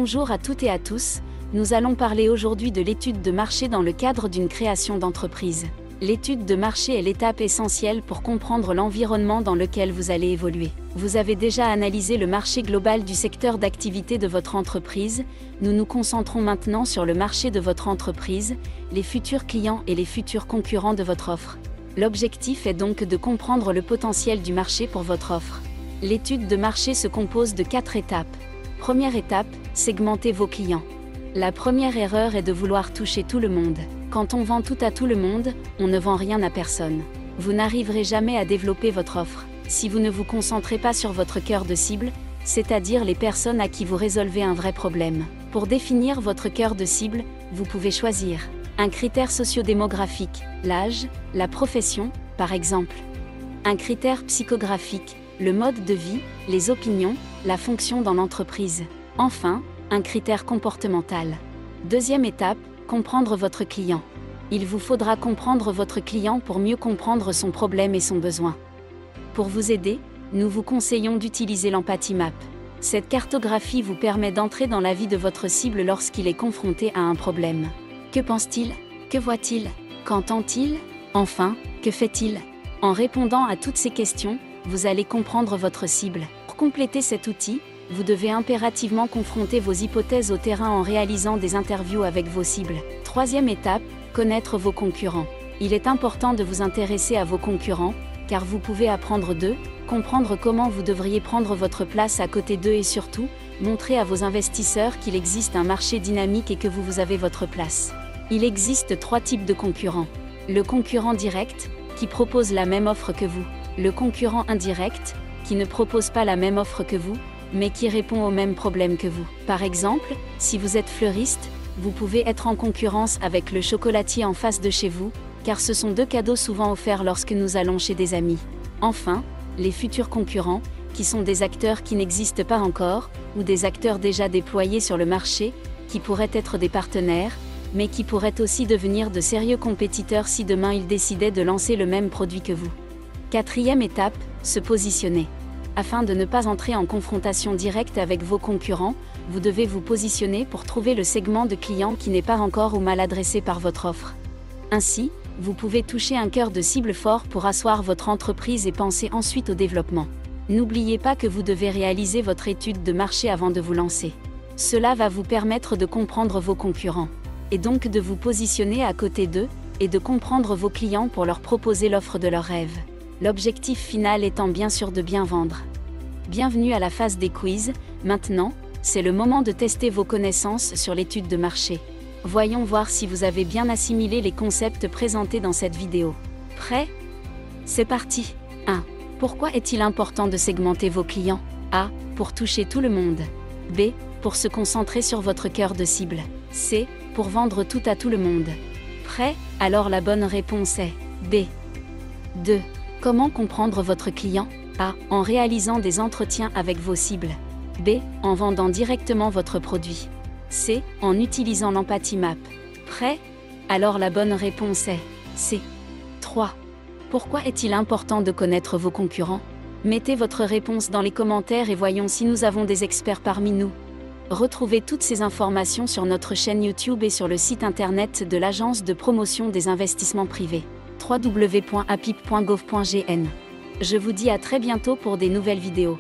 Bonjour à toutes et à tous, nous allons parler aujourd'hui de l'étude de marché dans le cadre d'une création d'entreprise. L'étude de marché est l'étape essentielle pour comprendre l'environnement dans lequel vous allez évoluer. Vous avez déjà analysé le marché global du secteur d'activité de votre entreprise, nous nous concentrons maintenant sur le marché de votre entreprise, les futurs clients et les futurs concurrents de votre offre. L'objectif est donc de comprendre le potentiel du marché pour votre offre. L'étude de marché se compose de 4 étapes. Première étape, segmenter vos clients. La première erreur est de vouloir toucher tout le monde. Quand on vend tout à tout le monde, on ne vend rien à personne. Vous n'arriverez jamais à développer votre offre si vous ne vous concentrez pas sur votre cœur de cible, c'est-à-dire les personnes à qui vous résolvez un vrai problème. Pour définir votre cœur de cible, vous pouvez choisir un critère sociodémographique, l'âge, la profession, par exemple. Un critère psychographique, le mode de vie, les opinions, la fonction dans l'entreprise. Enfin, un critère comportemental. Deuxième étape, comprendre votre client. Il vous faudra comprendre votre client pour mieux comprendre son problème et son besoin. Pour vous aider, nous vous conseillons d'utiliser l'Empathy Map. Cette cartographie vous permet d'entrer dans la vie de votre cible lorsqu'il est confronté à un problème. Que pense-t-il? Que voit-il? Qu'entend-il? Enfin, que fait-il? En répondant à toutes ces questions, vous allez comprendre votre cible. Pour compléter cet outil, vous devez impérativement confronter vos hypothèses au terrain en réalisant des interviews avec vos cibles. Troisième étape, connaître vos concurrents. Il est important de vous intéresser à vos concurrents, car vous pouvez apprendre d'eux, comprendre comment vous devriez prendre votre place à côté d'eux et surtout, montrer à vos investisseurs qu'il existe un marché dynamique et que vous avez votre place. Il existe 3 types de concurrents. Le concurrent direct, qui propose la même offre que vous. Le concurrent indirect, qui ne propose pas la même offre que vous, mais qui répond au même problème que vous. Par exemple, si vous êtes fleuriste, vous pouvez être en concurrence avec le chocolatier en face de chez vous, car ce sont 2 cadeaux souvent offerts lorsque nous allons chez des amis. Enfin, les futurs concurrents, qui sont des acteurs qui n'existent pas encore, ou des acteurs déjà déployés sur le marché, qui pourraient être des partenaires, mais qui pourraient aussi devenir de sérieux compétiteurs si demain ils décidaient de lancer le même produit que vous. Quatrième étape, se positionner. Afin de ne pas entrer en confrontation directe avec vos concurrents, vous devez vous positionner pour trouver le segment de clients qui n'est pas encore ou mal adressé par votre offre. Ainsi, vous pouvez toucher un cœur de cible fort pour asseoir votre entreprise et penser ensuite au développement. N'oubliez pas que vous devez réaliser votre étude de marché avant de vous lancer. Cela va vous permettre de comprendre vos concurrents, et donc de vous positionner à côté d'eux, et de comprendre vos clients pour leur proposer l'offre de leurs rêves. L'objectif final étant bien sûr de bien vendre. Bienvenue à la phase des quiz, maintenant, c'est le moment de tester vos connaissances sur l'étude de marché. Voyons voir si vous avez bien assimilé les concepts présentés dans cette vidéo. Prêt? C'est parti. 1. Pourquoi est-il important de segmenter vos clients? A. Pour toucher tout le monde. B. Pour se concentrer sur votre cœur de cible. C. Pour vendre tout à tout le monde. Prêt? Alors la bonne réponse est B. 2. Comment comprendre votre client? A. En réalisant des entretiens avec vos cibles. B. En vendant directement votre produit. C. En utilisant l'Empathy Map. Prêt? Alors la bonne réponse est C. 3. Pourquoi est-il important de connaître vos concurrents? Mettez votre réponse dans les commentaires et voyons si nous avons des experts parmi nous. Retrouvez toutes ces informations sur notre chaîne YouTube et sur le site internet de l'Agence de promotion des investissements privés. www.apip.gov.gn. Je vous dis à très bientôt pour des nouvelles vidéos.